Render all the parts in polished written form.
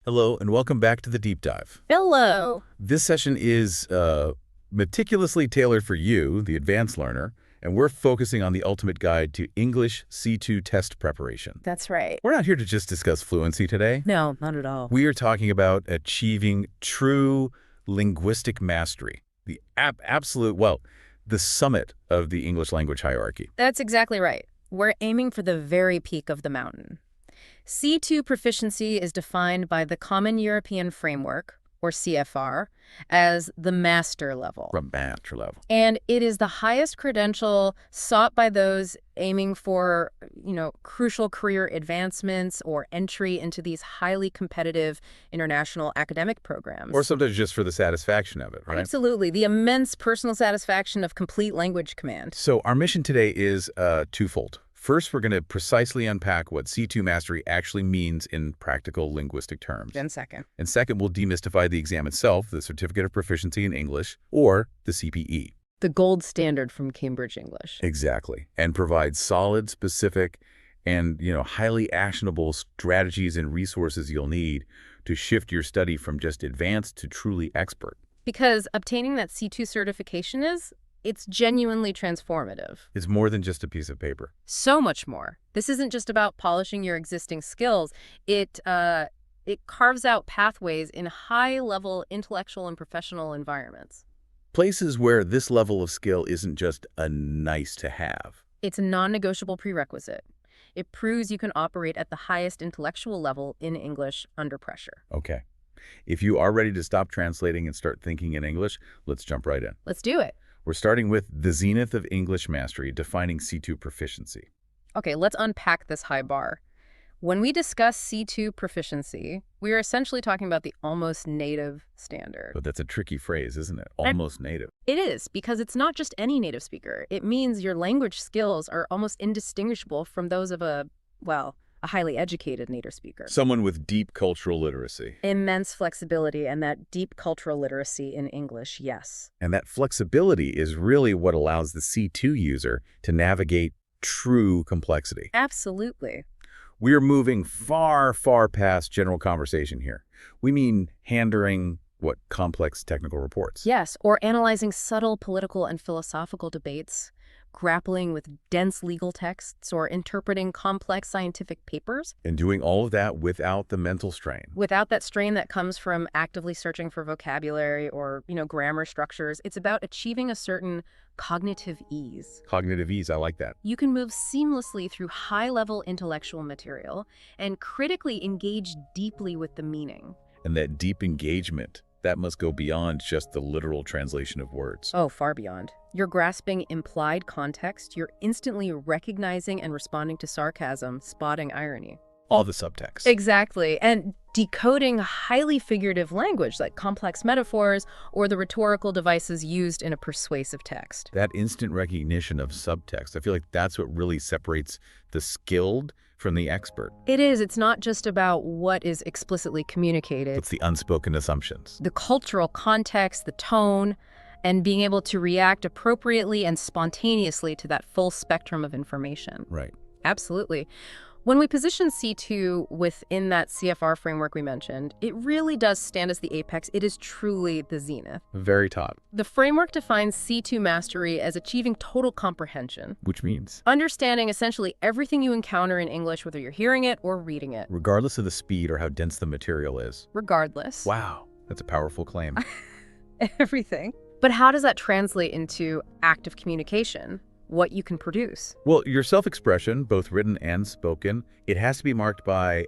Hello, and welcome back to the Deep Dive. Hello. This session is meticulously tailored for you, the advanced learner, and we're focusing on the ultimate guide to English C2 test preparation. That's right. We're not here to just discuss fluency today. No, not at all. We are talking about achieving true linguistic mastery, the the summit of the English language hierarchy. That's exactly right. We're aiming for the very peak of the mountain. C2 proficiency is defined by the Common European Framework, or CFR, as the master level. From master level. And it is the highest credential sought by those aiming for, crucial career advancements or entry into these highly competitive international academic programs. Or sometimes just for the satisfaction of it, right? Absolutely. The immense personal satisfaction of complete language command. So our mission today is twofold. First, we're going to precisely unpack what C2 mastery actually means in practical linguistic terms. Then second. And second, we'll demystify the exam itself, the Certificate of Proficiency in English, or the CPE. The gold standard from Cambridge English. Exactly. And provide solid, specific, and highly actionable strategies and resources you'll need to shift your study from just advanced to truly expert. Because obtaining that C2 certification it's genuinely transformative. It's more than just a piece of paper. So much more. This isn't just about polishing your existing skills. It carves out pathways in high-level intellectual and professional environments. Places where this level of skill isn't just a nice to have. It's a non-negotiable prerequisite. It proves you can operate at the highest intellectual level in English under pressure. Okay. If you are ready to stop translating and start thinking in English, let's jump right in. Let's do it. We're starting with the zenith of English mastery, defining C2 proficiency. Okay, let's unpack this high bar. When we discuss C2 proficiency, we are essentially talking about the almost native standard. But that's a tricky phrase, isn't it? Almost native. It is, because it's not just any native speaker. It means your language skills are almost indistinguishable from those of a highly educated native speaker. Someone with deep cultural literacy. Immense flexibility and that deep cultural literacy in English, yes. And that flexibility is really what allows the C2 user to navigate true complexity. Absolutely. We're moving far, far past general conversation here. We mean handling complex technical reports. Yes, or analyzing subtle political and philosophical debates, grappling with dense legal texts, or interpreting complex scientific papers. And doing all of that without the mental strain. Without that strain that comes from actively searching for vocabulary or, grammar structures. It's about achieving a certain cognitive ease. Cognitive ease, I like that. You can move seamlessly through high-level intellectual material and critically engage deeply with the meaning. And that deep engagement, that must go beyond just the literal translation of words. Oh, far beyond. You're grasping implied context. You're instantly recognizing and responding to sarcasm, spotting irony. All the subtext. Exactly. And decoding highly figurative language like complex metaphors or the rhetorical devices used in a persuasive text. That instant recognition of subtext, I feel like that's what really separates the skilled from the expert. It is. It's not just about what is explicitly communicated. It's the unspoken assumptions. The cultural context, the tone, and being able to react appropriately and spontaneously to that full spectrum of information. Right. Absolutely. When we position C2 within that CFR framework we mentioned, it really does stand as the apex. It is truly the zenith. Very top. The framework defines C2 mastery as achieving total comprehension. Which means? Understanding essentially everything you encounter in English, whether you're hearing it or reading it. Regardless of the speed or how dense the material is. Regardless. Wow, that's a powerful claim. Everything. But how does that translate into active communication? What you can produce? Well, your self-expression, both written and spoken, it has to be marked by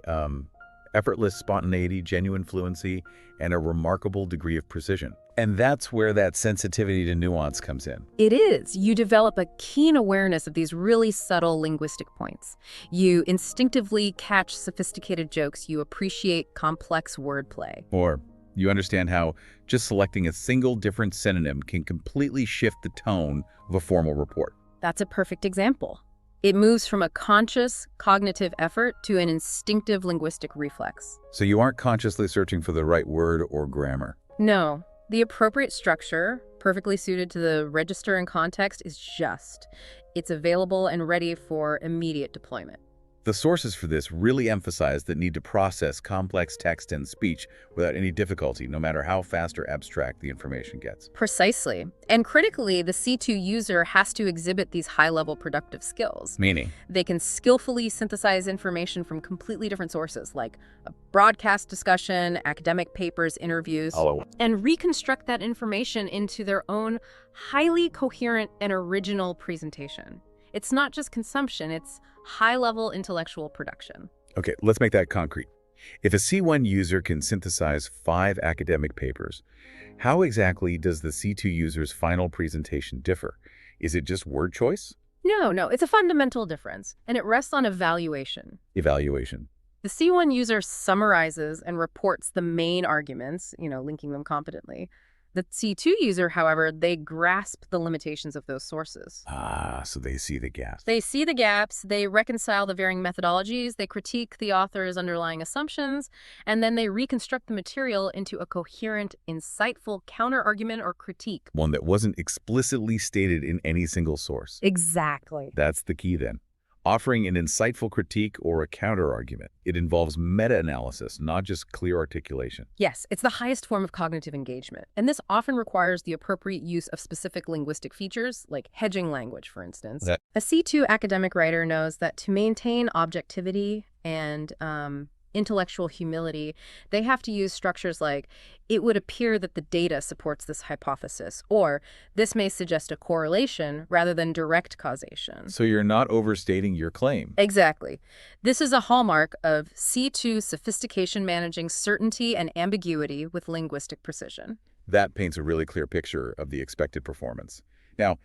effortless spontaneity, genuine fluency, and a remarkable degree of precision. And that's where that sensitivity to nuance comes in. It is. You develop a keen awareness of these really subtle linguistic points. You instinctively catch sophisticated jokes. You appreciate complex wordplay. Or you understand how just selecting a single different synonym can completely shift the tone of a formal report. That's a perfect example. It moves from a conscious cognitive effort to an instinctive linguistic reflex. So you aren't consciously searching for the right word or grammar. No. The appropriate structure, perfectly suited to the register and context, is just. It's available and ready for immediate deployment. The sources for this really emphasize the need to process complex text and speech without any difficulty, no matter how fast or abstract the information gets. Precisely. And critically, the C2 user has to exhibit these high-level productive skills. Meaning? They can skillfully synthesize information from completely different sources, like a broadcast discussion, academic papers, interviews, and reconstruct that information into their own highly coherent and original presentation. It's not just consumption, it's high-level intellectual production. Okay, let's make that concrete. If a C1 user can synthesize 5 academic papers, how exactly does the C2 user's final presentation differ? Is it just word choice? No, it's a fundamental difference, and it rests on evaluation. Evaluation. The C1 user summarizes and reports the main arguments, linking them competently. The C2 user, however, they grasp the limitations of those sources. So they see the gaps. They see the gaps, they reconcile the varying methodologies, they critique the author's underlying assumptions, and then they reconstruct the material into a coherent, insightful counter-argument or critique. One that wasn't explicitly stated in any single source. Exactly. That's the key then. Offering an insightful critique or a counter-argument. It involves meta-analysis, not just clear articulation. Yes, it's the highest form of cognitive engagement. And this often requires the appropriate use of specific linguistic features, like hedging language, for instance. A C2 academic writer knows that to maintain objectivity and intellectual humility, they have to use structures like, it would appear that the data supports this hypothesis, or this may suggest a correlation rather than direct causation. So you're not overstating your claim. Exactly. This is a hallmark of C2 sophistication managing certainty and ambiguity with linguistic precision. That paints a really clear picture of the expected performance. Now,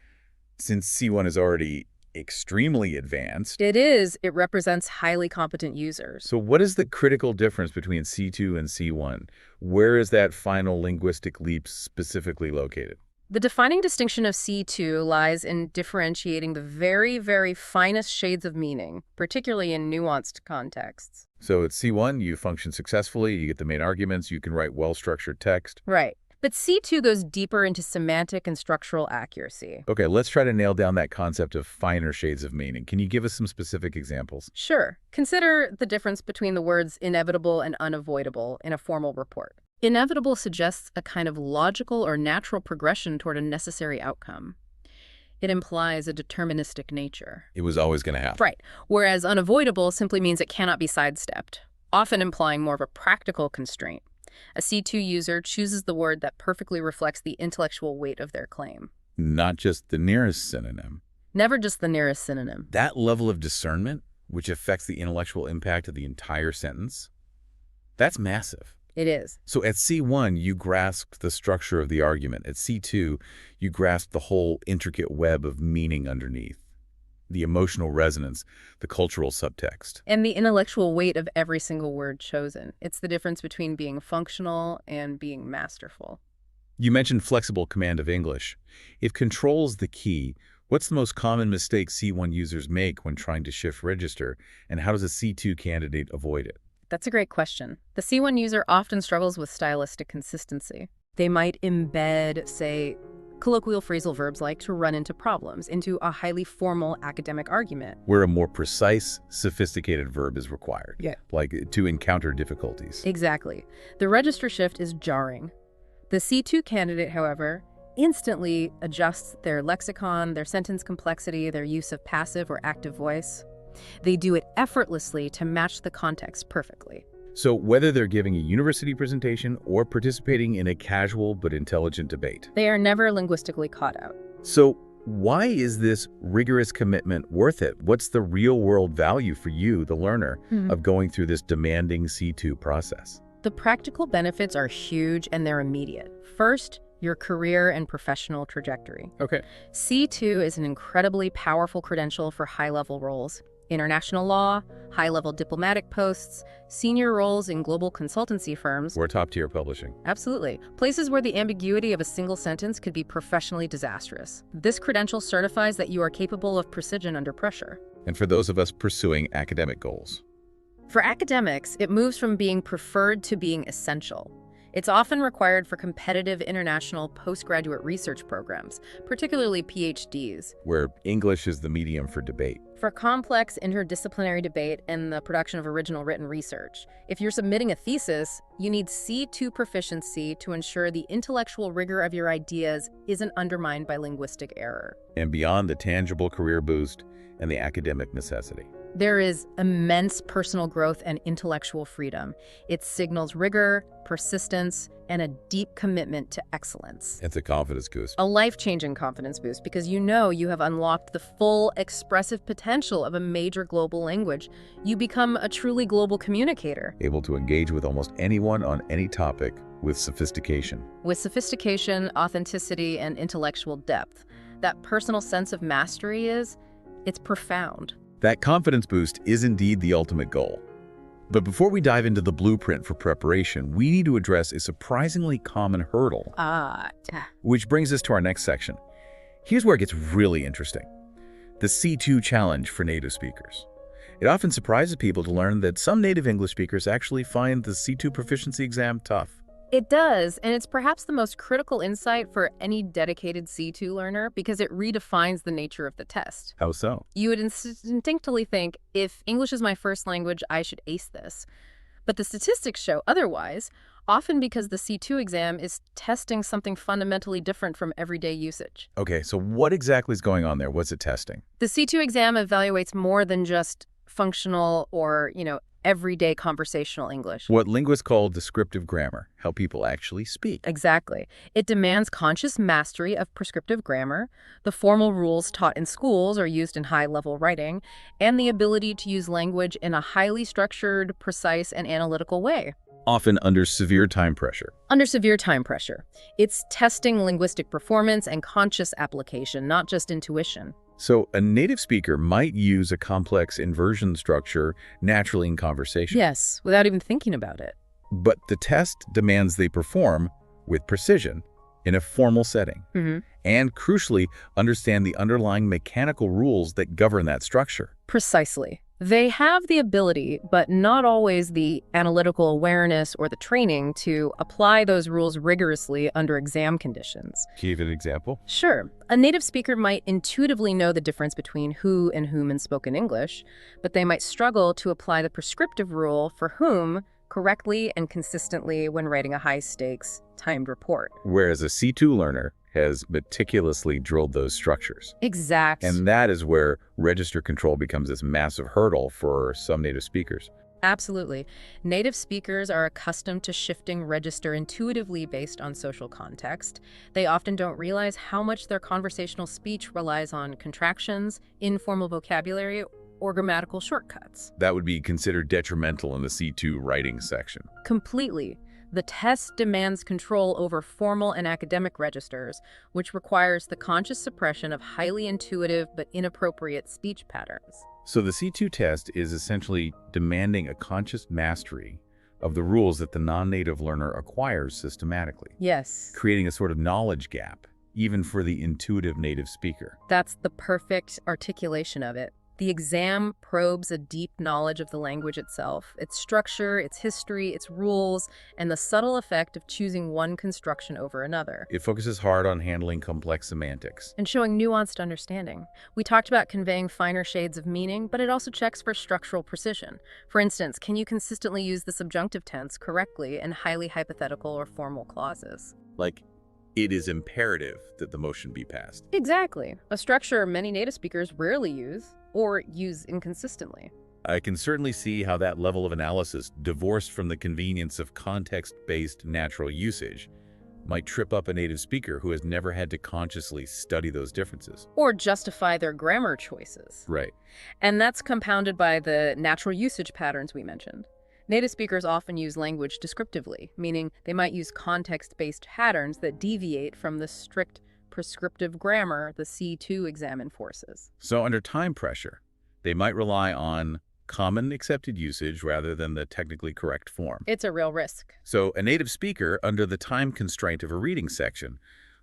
since C1 is already extremely advanced. It represents highly competent users. So what is the critical difference between C2 and C1? Where is that final linguistic leap specifically located? The defining distinction of C2 lies in differentiating the very, very finest shades of meaning, particularly in nuanced contexts. So at C1, you function successfully, you get the main arguments, you can write well-structured text. Right. But C2 goes deeper into semantic and structural accuracy. Okay, let's try to nail down that concept of finer shades of meaning. Can you give us some specific examples? Sure. Consider the difference between the words inevitable and unavoidable in a formal report. Inevitable suggests a kind of logical or natural progression toward a necessary outcome. It implies a deterministic nature. It was always going to happen. Right. Whereas unavoidable simply means it cannot be sidestepped, often implying more of a practical constraint. A C2 user chooses the word that perfectly reflects the intellectual weight of their claim. Not just the nearest synonym. Never just the nearest synonym. That level of discernment, which affects the intellectual impact of the entire sentence, that's massive. It is. So at C1, you grasp the structure of the argument. At C2, you grasp the whole intricate web of meaning underneath. The emotional resonance, the cultural subtext. And the intellectual weight of every single word chosen. It's the difference between being functional and being masterful. You mentioned flexible command of English. If control's the key, what's the most common mistake C1 users make when trying to shift register, and how does a C2 candidate avoid it? That's a great question. The C1 user often struggles with stylistic consistency. They might embed, say, colloquial phrasal verbs like to run into problems, into a highly formal academic argument. Where a more precise, sophisticated verb is required. Yeah. Like to encounter difficulties. Exactly. The register shift is jarring. The C2 candidate, however, instantly adjusts their lexicon, their sentence complexity, their use of passive or active voice. They do it effortlessly to match the context perfectly. So whether they're giving a university presentation or participating in a casual but intelligent debate, they are never linguistically caught out. So why is this rigorous commitment worth it? What's the real-world value for you, the learner, of going through this demanding C2 process? The practical benefits are huge and they're immediate. First, your career and professional trajectory. Okay. C2 is an incredibly powerful credential for high-level roles. International law, high-level diplomatic posts, senior roles in global consultancy firms. Or top-tier publishing. Absolutely. Places where the ambiguity of a single sentence could be professionally disastrous. This credential certifies that you are capable of precision under pressure. And for those of us pursuing academic goals? For academics, it moves from being preferred to being essential. It's often required for competitive international postgraduate research programs, particularly PhDs. Where English is the medium for debate. For complex interdisciplinary debate and the production of original written research, if you're submitting a thesis, you need C2 proficiency to ensure the intellectual rigor of your ideas isn't undermined by linguistic error. And beyond the tangible career boost and the academic necessity. There is immense personal growth and intellectual freedom. It signals rigor, persistence, and a deep commitment to excellence. It's a confidence boost. A life-changing confidence boost because you know you have unlocked the full expressive potential of a major global language. You become a truly global communicator. Able to engage with almost anyone on any topic with sophistication. With sophistication, authenticity, and intellectual depth. That personal sense of mastery it's profound. That confidence boost is indeed the ultimate goal. But before we dive into the blueprint for preparation, we need to address a surprisingly common hurdle. Which brings us to our next section. Here's where it gets really interesting. The C2 challenge for native speakers. It often surprises people to learn that some native English speakers actually find the C2 proficiency exam tough. It does, and it's perhaps the most critical insight for any dedicated C2 learner because it redefines the nature of the test. How so? You would instinctively think, if English is my first language, I should ace this. But the statistics show otherwise, often because the C2 exam is testing something fundamentally different from everyday usage. Okay, so what exactly is going on there? What's it testing? The C2 exam evaluates more than just functional or, everyday conversational English. What linguists call descriptive grammar, how people actually speak. Exactly. It demands conscious mastery of prescriptive grammar, the formal rules taught in schools or used in high-level writing, and the ability to use language in a highly structured, precise, and analytical way. Often under severe time pressure. Under severe time pressure. It's testing linguistic performance and conscious application, not just intuition. So a native speaker might use a complex inversion structure naturally in conversation. Yes, without even thinking about it. But the test demands they perform with precision in a formal setting. And crucially, understand the underlying mechanical rules that govern that structure. Precisely. They have the ability, but not always the analytical awareness or the training to apply those rules rigorously under exam conditions. Can you give an example? Sure. A native speaker might intuitively know the difference between who and whom in spoken English, but they might struggle to apply the prescriptive rule for whom correctly and consistently when writing a high-stakes, timed report. Whereas a C2 learner has meticulously drilled those structures. Exact. And that is where register control becomes this massive hurdle for some native speakers. Absolutely. Native speakers are accustomed to shifting register intuitively based on social context. They often don't realize how much their conversational speech relies on contractions, informal vocabulary, or grammatical shortcuts. That would be considered detrimental in the C2 writing section. Completely. The test demands control over formal and academic registers, which requires the conscious suppression of highly intuitive but inappropriate speech patterns. So the C2 test is essentially demanding a conscious mastery of the rules that the non-native learner acquires systematically. Yes. Creating a sort of knowledge gap, even for the intuitive native speaker. That's the perfect articulation of it. The exam probes a deep knowledge of the language itself, its structure, its history, its rules, and the subtle effect of choosing one construction over another. It focuses hard on handling complex semantics. And showing nuanced understanding. We talked about conveying finer shades of meaning, but it also checks for structural precision. For instance, can you consistently use the subjunctive tense correctly in highly hypothetical or formal clauses? Like, it is imperative that the motion be passed. Exactly. A structure many native speakers rarely use, or use inconsistently. I can certainly see how that level of analysis, divorced from the convenience of context-based natural usage, might trip up a native speaker who has never had to consciously study those differences. Or justify their grammar choices. Right. And that's compounded by the natural usage patterns we mentioned. Native speakers often use language descriptively, meaning they might use context-based patterns that deviate from the strict prescriptive grammar the C2 exam enforces. So under time pressure, they might rely on common accepted usage rather than the technically correct form. It's a real risk. So a native speaker, under the time constraint of a reading section,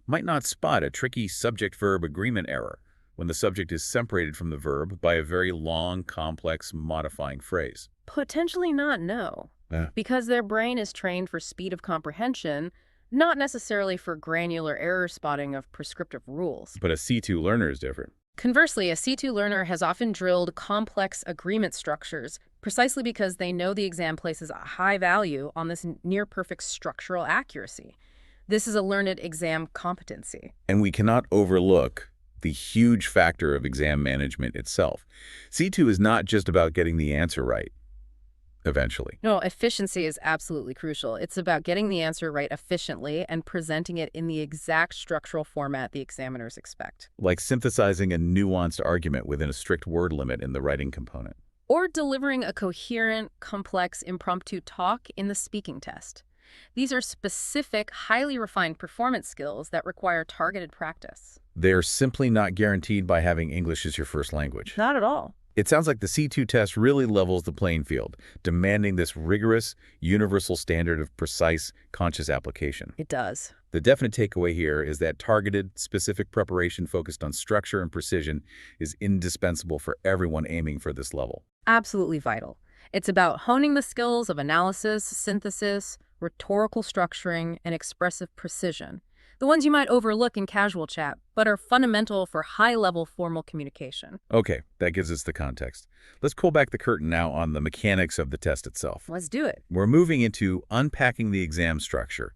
might not spot a tricky subject-verb agreement error when the subject is separated from the verb by a very long, complex modifying phrase. Potentially not, no. Yeah. Because their brain is trained for speed of comprehension, not necessarily for granular error spotting of prescriptive rules. But a C2 learner is different. Conversely, a C2 learner has often drilled complex agreement structures precisely because they know the exam places a high value on this near-perfect structural accuracy. This is a learned exam competency. And we cannot overlook the huge factor of exam management itself. C2 is not just about getting the answer right, eventually. No, efficiency is absolutely crucial. It's about getting the answer right efficiently and presenting it in the exact structural format the examiners expect. Like synthesizing a nuanced argument within a strict word limit in the writing component. Or delivering a coherent, complex, impromptu talk in the speaking test. These are specific, highly refined performance skills that require targeted practice. They're simply not guaranteed by having English as your first language. Not at all. It sounds like the C2 test really levels the playing field, demanding this rigorous, universal standard of precise, conscious application. It does. The definite takeaway here is that targeted, specific preparation focused on structure and precision is indispensable for everyone aiming for this level. Absolutely vital. It's about honing the skills of analysis, synthesis, rhetorical structuring, and expressive precision. The ones you might overlook in casual chat, but are fundamental for high-level formal communication. Okay, that gives us the context. Let's pull back the curtain now on the mechanics of the test itself. Let's do it. We're moving into unpacking the exam structure,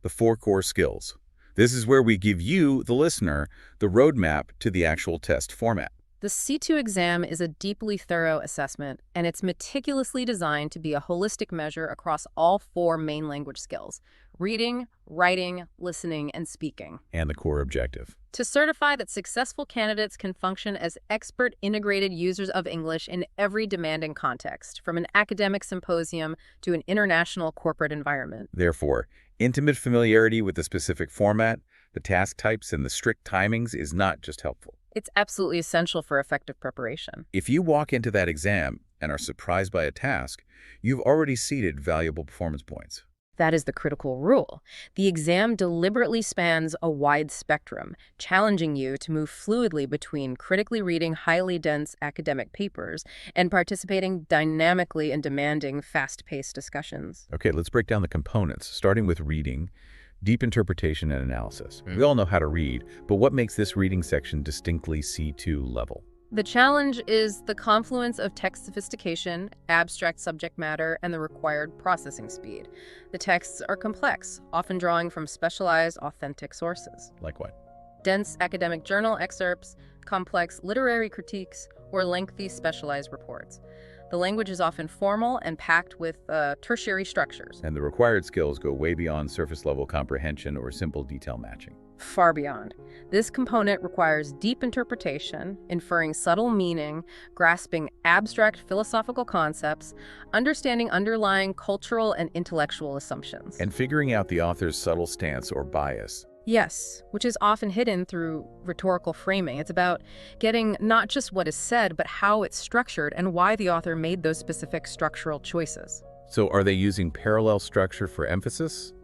the 4 core skills. This is where we give you, the listener, the roadmap to the actual test format. The C2 exam is a deeply thorough assessment, and it's meticulously designed to be a holistic measure across all 4 main language skills: reading, writing, listening, and speaking. And the core objective. To certify that successful candidates can function as expert integrated users of English in every demanding context, from an academic symposium to an international corporate environment. Therefore, intimate familiarity with the specific format, the task types, and the strict timings is not just helpful. It's absolutely essential for effective preparation. If you walk into that exam and are surprised by a task, you've already seeded valuable performance points. That is the critical rule. The exam deliberately spans a wide spectrum, challenging you to move fluidly between critically reading highly dense academic papers and participating dynamically in demanding, fast-paced discussions. Okay, let's break down the components, starting with reading, deep interpretation, and analysis. We all know how to read, but what makes this reading section distinctly C2 level? The challenge is the confluence of text sophistication, abstract subject matter, and the required processing speed. The texts are complex, often drawing from specialized, authentic sources. Like what? Dense academic journal excerpts, complex literary critiques, or lengthy specialized reports. The language is often formal and packed with tertiary structures. And the required skills go way beyond surface-level comprehension or simple detail matching. Far beyond. This component requires deep interpretation, inferring subtle meaning, grasping abstract philosophical concepts, understanding underlying cultural and intellectual assumptions. And figuring out the author's subtle stance or bias. Yes, which is often hidden through rhetorical framing. It's about getting not just what is said, but how it's structured and why the author made those specific structural choices. So are they using parallel structure for emphasis?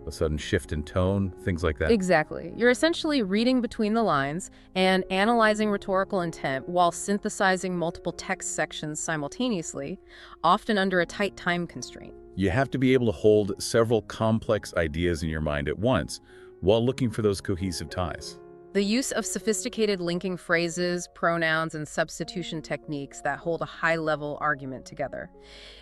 A sudden shift in tone, things like that? Exactly. You're essentially reading between the lines and analyzing rhetorical intent while synthesizing multiple text sections simultaneously, often under a tight time constraint. You have to be able to hold several complex ideas in your mind at once, while looking for those cohesive ties. The use of sophisticated linking phrases, pronouns, and substitution techniques that hold a high-level argument together.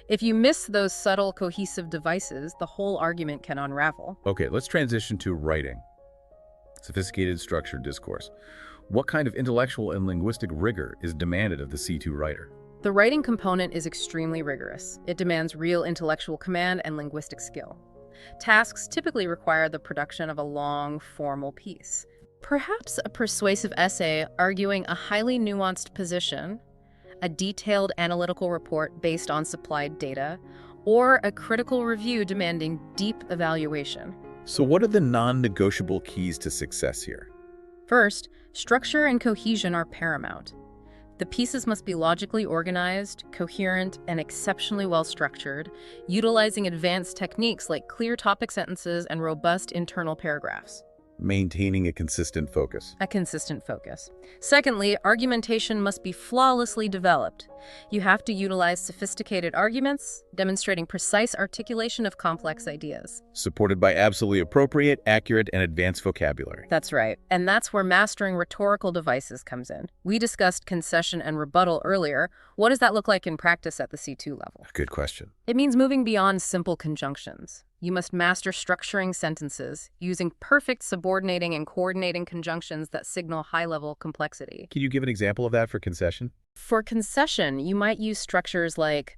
If you miss those subtle, cohesive devices, the whole argument can unravel. Okay, let's transition to writing. Sophisticated, structured discourse. What kind of intellectual and linguistic rigor is demanded of the C2 writer? The writing component is extremely rigorous. It demands real intellectual command and linguistic skill. Tasks typically require the production of a long, formal piece. Perhaps a persuasive essay arguing a highly nuanced position, a detailed analytical report based on supplied data, or a critical review demanding deep evaluation. So what are the non-negotiable keys to success here? First, structure and cohesion are paramount. The pieces must be logically organized, coherent, and exceptionally well-structured, utilizing advanced techniques like clear topic sentences and robust internal paragraphs. maintaining a consistent focus. A consistent focus. Secondly, argumentation must be flawlessly developed. You have to utilize sophisticated arguments, demonstrating precise articulation of complex ideas. Supported by absolutely appropriate, accurate, and advanced vocabulary. That's right. And that's where mastering rhetorical devices comes in. We discussed concession and rebuttal earlier. What does that look like in practice at the C2 level? Good question. It means moving beyond simple conjunctions. You must master structuring sentences, using perfect subordinating and coordinating conjunctions that signal high-level complexity. Can you give an example of that for concession? For concession, you might use structures like,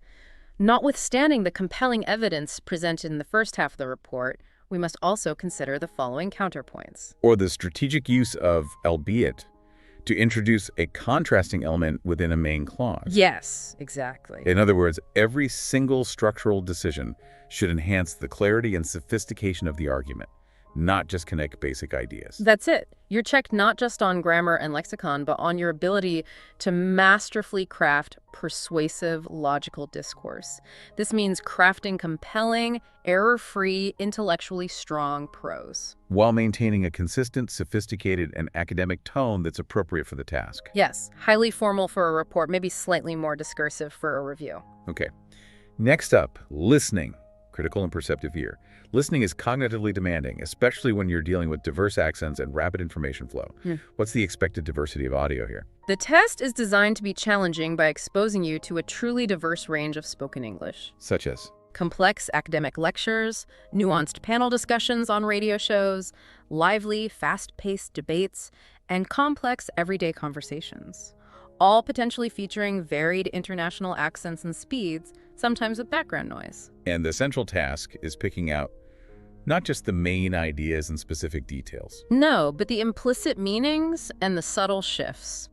notwithstanding the compelling evidence presented in the first half of the report, we must also consider the following counterpoints. Or the strategic use of albeit to introduce a contrasting element within a main clause. Yes, exactly. In other words, every single structural decision should enhance the clarity and sophistication of the argument, not just connect basic ideas. That's it. You're checked not just on grammar and lexicon, but on your ability to masterfully craft persuasive, logical discourse. This means crafting compelling, error-free, intellectually strong prose. While maintaining a consistent, sophisticated, and academic tone that's appropriate for the task. Yes, highly formal for a report, maybe slightly more discursive for a review. Okay. Next up, listening. Critical and perceptive ear. Listening is cognitively demanding, especially when you're dealing with diverse accents and rapid information flow. What's the expected diversity of audio here? The test is designed to be challenging by exposing you to a truly diverse range of spoken English. Such as? Complex academic lectures, nuanced panel discussions on radio shows, lively, fast-paced debates, and complex everyday conversations, all potentially featuring varied international accents and speeds, sometimes with background noise. And the central task is picking out not just the main ideas and specific details. No, but the implicit meanings and the subtle shifts.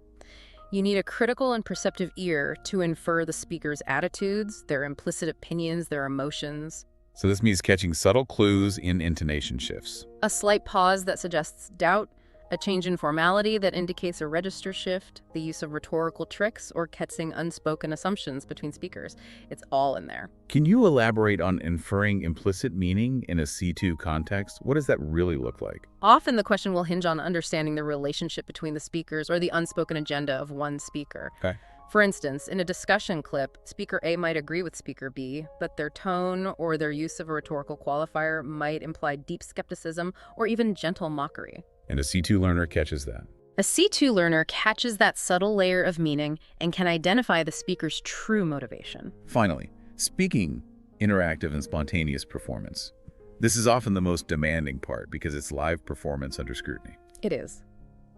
You need a critical and perceptive ear to infer the speaker's attitudes, their implicit opinions, their emotions. So this means catching subtle clues in intonation shifts. A slight pause that suggests doubt, a change in formality that indicates a register shift, the use of rhetorical tricks, or catching unspoken assumptions between speakers. It's all in there. Can you elaborate on inferring implicit meaning in a C2 context? What does that really look like? Often the question will hinge on understanding the relationship between the speakers or the unspoken agenda of one speaker. Okay. For instance, in a discussion clip, Speaker A might agree with Speaker B, but their tone or their use of a rhetorical qualifier might imply deep skepticism or even gentle mockery. And a C2 learner catches that. A C2 learner catches that subtle layer of meaning and can identify the speaker's true motivation. Finally, speaking interactive and spontaneous performance. This is often the most demanding part because it's live performance under scrutiny. It is.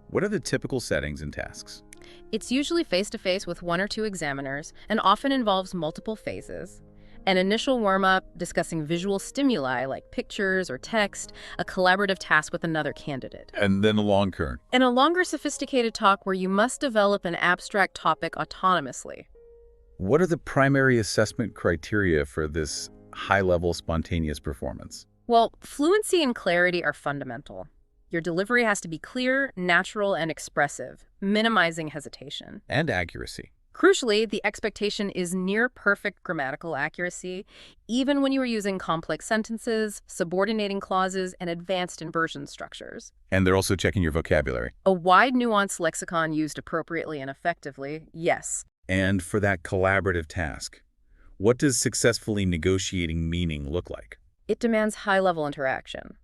What are the typical settings and tasks? It's usually face-to-face with one or two examiners and often involves multiple phases. An initial warm-up discussing visual stimuli like pictures or text, a collaborative task with another candidate. And then a long turn. And a longer sophisticated talk where you must develop an abstract topic autonomously. What are the primary assessment criteria for this high-level spontaneous performance? Well, fluency and clarity are fundamental. Your delivery has to be clear, natural, and expressive, minimizing hesitation. And accuracy. Crucially, the expectation is near-perfect grammatical accuracy, even when you are using complex sentences, subordinating clauses, and advanced inversion structures. And they're also checking your vocabulary. A wide, nuanced lexicon used appropriately and effectively, yes. And for that collaborative task, what does successfully negotiating meaning look like? It demands high-level interaction.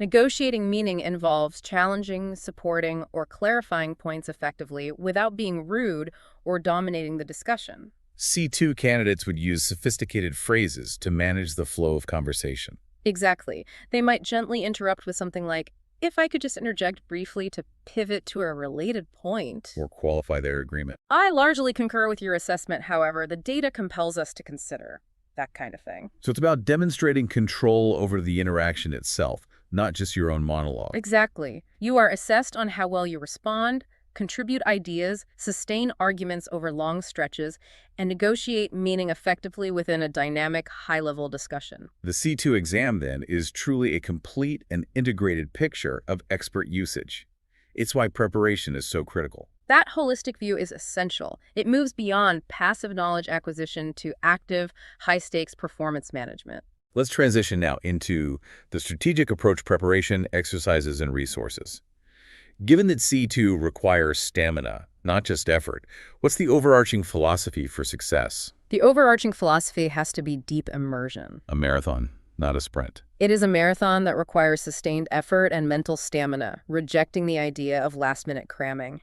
Negotiating meaning involves challenging, supporting, or clarifying points effectively without being rude or dominating the discussion. C2 candidates would use sophisticated phrases to manage the flow of conversation. Exactly. They might gently interrupt with something like, if I could just interject briefly to pivot to a related point. Or qualify their agreement. I largely concur with your assessment, however, the data compels us to consider that kind of thing. So it's about demonstrating control over the interaction itself, not just your own monologue. Exactly. You are assessed on how well you respond, contribute ideas, sustain arguments over long stretches, and negotiate meaning effectively within a dynamic, high-level discussion. The C2 exam, then, is truly a complete and integrated picture of expert usage. It's why preparation is so critical. That holistic view is essential. It moves beyond passive knowledge acquisition to active, high-stakes performance management. Let's transition now into the strategic approach preparation, exercises, and resources. Given that C2 requires stamina, not just effort, what's the overarching philosophy for success? The overarching philosophy has to be deep immersion. A marathon, not a sprint. It is a marathon that requires sustained effort and mental stamina, rejecting the idea of last-minute cramming.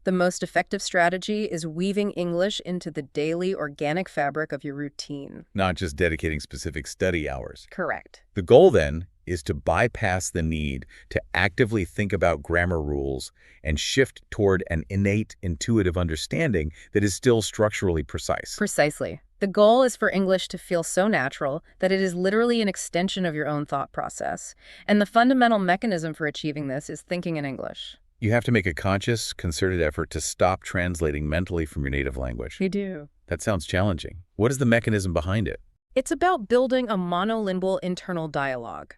The most effective strategy is weaving English into the daily organic fabric of your routine. Not just dedicating specific study hours. Correct. The goal, then, is to bypass the need to actively think about grammar rules and shift toward an innate, intuitive understanding that is still structurally precise. Precisely. The goal is for English to feel so natural that it is literally an extension of your own thought process. And the fundamental mechanism for achieving this is thinking in English. You have to make a conscious, concerted effort to stop translating mentally from your native language. You do. That sounds challenging. What is the mechanism behind it? It's about building a monolingual internal dialogue.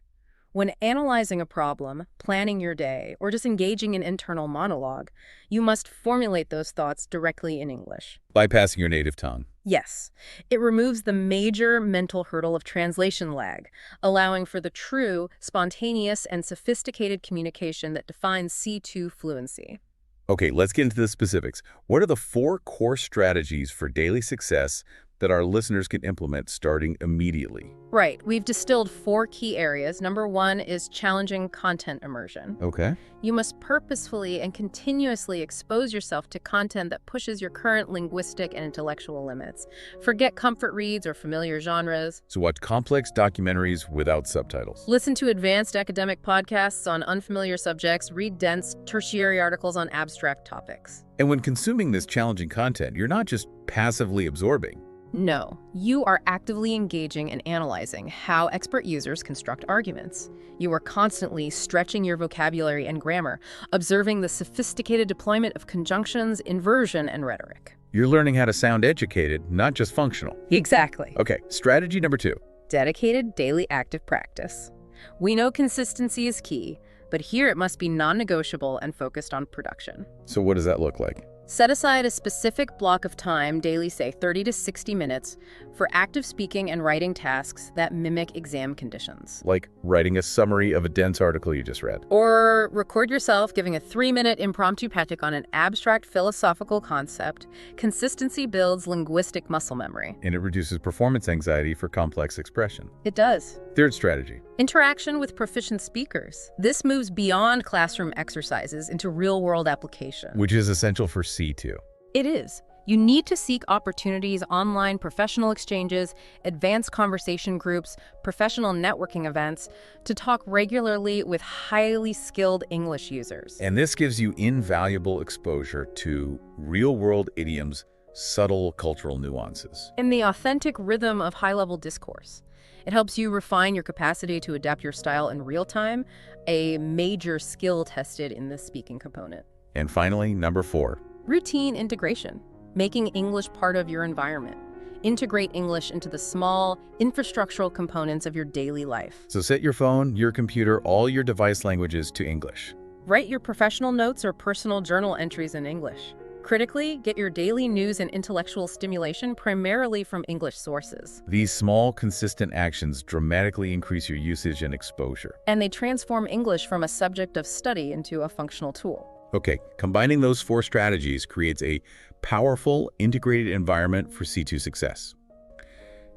When analyzing a problem, planning your day, or just engaging in internal monologue, you must formulate those thoughts directly in English. Bypassing your native tongue. Yes, it removes the major mental hurdle of translation lag, allowing for the true, spontaneous, and sophisticated communication that defines C2 fluency. Okay, let's get into the specifics. What are the 4 core strategies for daily success that our listeners can implement starting immediately? Right. We've distilled 4 key areas. Number 1 is challenging content immersion. Okay. You must purposefully and continuously expose yourself to content that pushes your current linguistic and intellectual limits. Forget comfort reads or familiar genres. So watch complex documentaries without subtitles. Listen to advanced academic podcasts on unfamiliar subjects. Read dense, tertiary articles on abstract topics. And when consuming this challenging content, you're not just passively absorbing. No, you are actively engaging and analyzing how expert users construct arguments. You are constantly stretching your vocabulary and grammar, observing the sophisticated deployment of conjunctions, inversion, and rhetoric. You're learning how to sound educated, not just functional. Exactly. Okay, strategy number 2. Dedicated daily active practice. We know consistency is key, but here it must be non-negotiable and focused on production. So what does that look like? Set aside a specific block of time, daily say 30 to 60 minutes, for active speaking and writing tasks that mimic exam conditions. Like writing a summary of a dense article you just read. Or record yourself giving a 3-minute impromptu practice on an abstract philosophical concept. Consistency builds linguistic muscle memory. And it reduces performance anxiety for complex expression. It does. 3rd strategy. Interaction with proficient speakers. This moves beyond classroom exercises into real-world application. Which is essential for C2. It is. You need to seek opportunities, online professional exchanges, advanced conversation groups, professional networking events, to talk regularly with highly skilled English users. And this gives you invaluable exposure to real-world idioms, subtle cultural nuances. In the authentic rhythm of high-level discourse. It helps you refine your capacity to adapt your style in real time, a major skill tested in the speaking component. And finally, number 4. Routine integration, making English part of your environment. Integrate English into the small, infrastructural components of your daily life. So set your phone, your computer, all your device languages to English. Write your professional notes or personal journal entries in English. Critically, get your daily news and intellectual stimulation primarily from English sources. These small, consistent actions dramatically increase your usage and exposure. And they transform English from a subject of study into a functional tool. Okay, combining those 4 strategies creates a powerful, integrated environment for C2 success.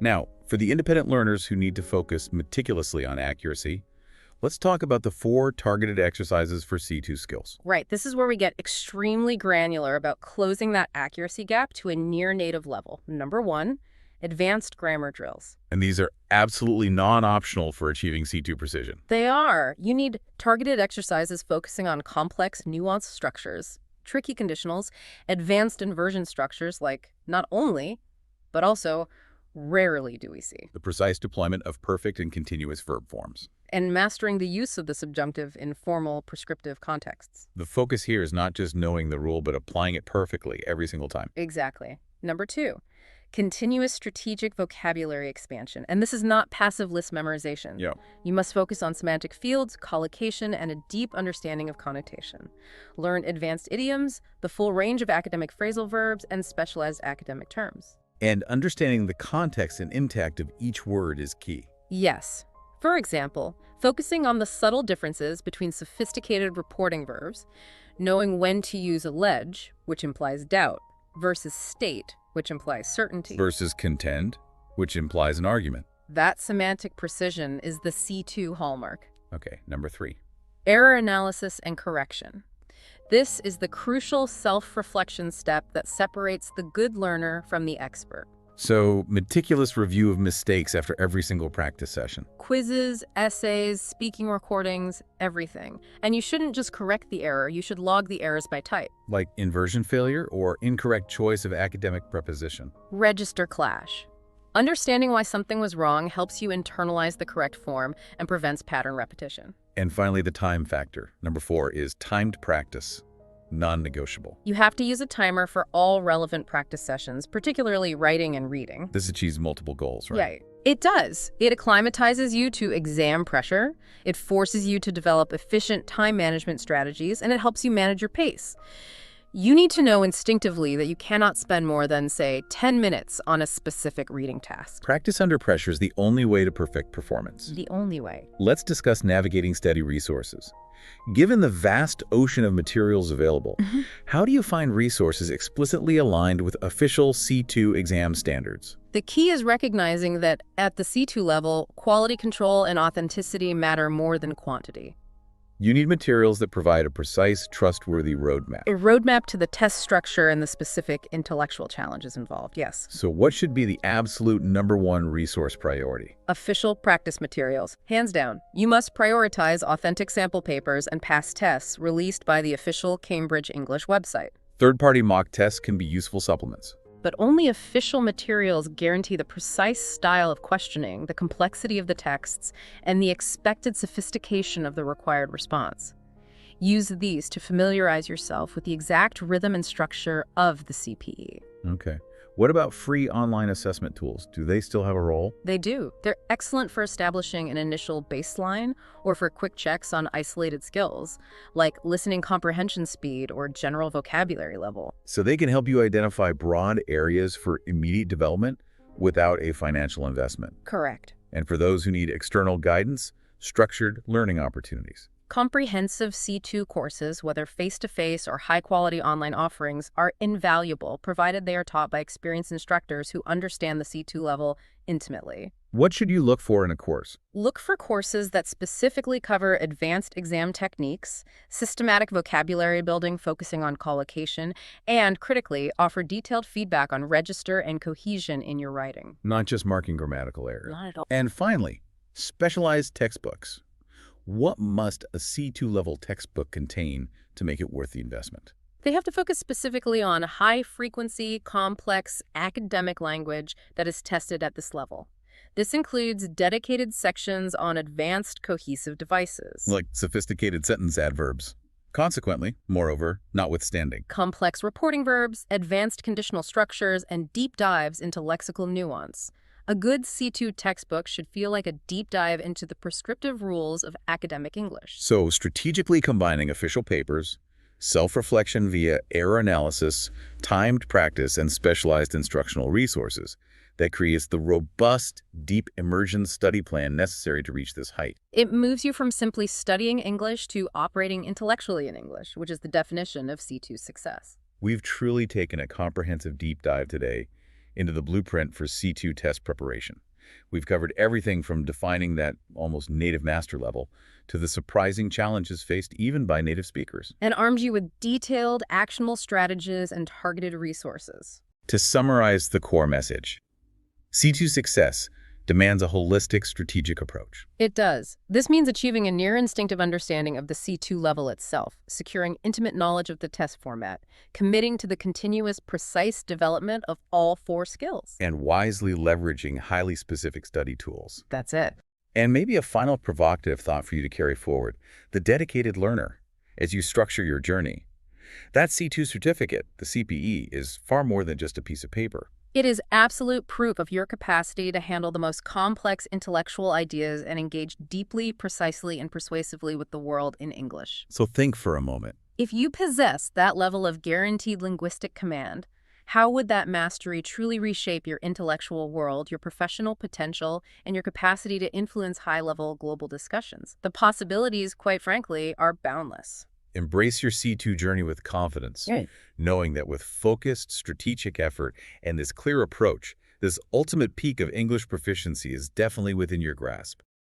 Now, for the independent learners who need to focus meticulously on accuracy, let's talk about the 4 targeted exercises for C2 skills. Right, this is where we get extremely granular about closing that accuracy gap to a near-native level. Number 1, advanced grammar drills. And these are absolutely non-optional for achieving C2 precision. They are. You need targeted exercises focusing on complex, nuanced structures, tricky conditionals, advanced inversion structures like not only, but also rarely do we see. The precise deployment of perfect and continuous verb forms. And mastering the use of the subjunctive in formal, prescriptive contexts. The focus here is not just knowing the rule, but applying it perfectly every single time. Exactly. Number 2, continuous strategic vocabulary expansion. And this is not passive list memorization. Yeah. You must focus on semantic fields, collocation, and a deep understanding of connotation. Learn advanced idioms, the full range of academic phrasal verbs, and specialized academic terms. And understanding the context and impact of each word is key. Yes. For example, focusing on the subtle differences between sophisticated reporting verbs, knowing when to use allege, which implies doubt, versus state, which implies certainty. Versus contend, which implies an argument. That semantic precision is the C2 hallmark. Okay, number 3. Error analysis and correction. This is the crucial self-reflection step that separates the good learner from the expert. So, meticulous review of mistakes after every single practice session. Quizzes, essays, speaking recordings, everything. And you shouldn't just correct the error, you should log the errors by type. Like inversion failure or incorrect choice of academic preposition. Register clash. Understanding why something was wrong helps you internalize the correct form and prevents pattern repetition. And finally, the time factor. Number 4 is timed practice, non-negotiable. You have to use a timer for all relevant practice sessions, particularly writing and reading. This achieves multiple goals, right? Yeah, it does. It acclimatizes you to exam pressure, it forces you to develop efficient time management strategies, and it helps you manage your pace. You need to know instinctively that you cannot spend more than, say, 10 minutes on a specific reading task. Practice under pressure is the only way to perfect performance. The only way. Let's discuss navigating study resources. Given the vast ocean of materials available, how do you find resources explicitly aligned with official C2 exam standards? The key is recognizing that at the C2 level, quality control and authenticity matter more than quantity. You need materials that provide a precise, trustworthy roadmap. A roadmap to the test structure and the specific intellectual challenges involved, yes. So what should be the absolute #1 resource priority? Official practice materials. Hands down. You must prioritize authentic sample papers and past tests released by the official Cambridge English website. Third-party mock tests can be useful supplements. But only official materials guarantee the precise style of questioning, the complexity of the texts, and the expected sophistication of the required response. Use these to familiarize yourself with the exact rhythm and structure of the CPE. Okay. What about free online assessment tools? Do they still have a role? They do. They're excellent for establishing an initial baseline or for quick checks on isolated skills, like listening comprehension speed or general vocabulary level. So they can help you identify broad areas for immediate development without a financial investment. Correct. And for those who need external guidance, structured learning opportunities. Comprehensive C2 courses, whether face-to-face or high-quality online offerings, are invaluable, provided they are taught by experienced instructors who understand the C2 level intimately. What should you look for in a course? Look for courses that specifically cover advanced exam techniques, systematic vocabulary building focusing on collocation, and, critically, offer detailed feedback on register and cohesion in your writing. Not just marking grammatical errors. Not at all. And finally, specialized textbooks. What must a C2 level textbook contain to make it worth the investment? They have to focus specifically on high-frequency, complex, academic language that is tested at this level. This includes dedicated sections on advanced cohesive devices. Like sophisticated sentence adverbs. Consequently, moreover, notwithstanding. Complex reporting verbs, advanced conditional structures, and deep dives into lexical nuance. A good C2 textbook should feel like a deep dive into the prescriptive rules of academic English. So, strategically combining official papers, self-reflection via error analysis, timed practice, and specialized instructional resources, that creates the robust, deep immersion study plan necessary to reach this height. It moves you from simply studying English to operating intellectually in English, which is the definition of C2 success. We've truly taken a comprehensive deep dive today into the blueprint for C2 test preparation. We've covered everything from defining that almost native master level to the surprising challenges faced even by native speakers. And armed you with detailed, actionable strategies and targeted resources. To summarize the core message, C2 success demands a holistic, strategic approach. It does. This means achieving a near-instinctive understanding of the C2 level itself, securing intimate knowledge of the test format, committing to the continuous, precise development of all 4 skills. And wisely leveraging highly specific study tools. That's it. And maybe a final provocative thought for you to carry forward: the dedicated learner, as you structure your journey. That C2 certificate, the CPE, is far more than just a piece of paper. It is absolute proof of your capacity to handle the most complex intellectual ideas and engage deeply, precisely, and persuasively with the world in English. So think for a moment. If you possess that level of guaranteed linguistic command, How would that mastery truly reshape your intellectual world, your professional potential, and your capacity to influence high-level global discussions? The possibilities, quite frankly, are boundless. Embrace your C2 journey with confidence, Right. knowing that with focused, strategic effort and this clear approach, this ultimate peak of English proficiency is definitely within your grasp.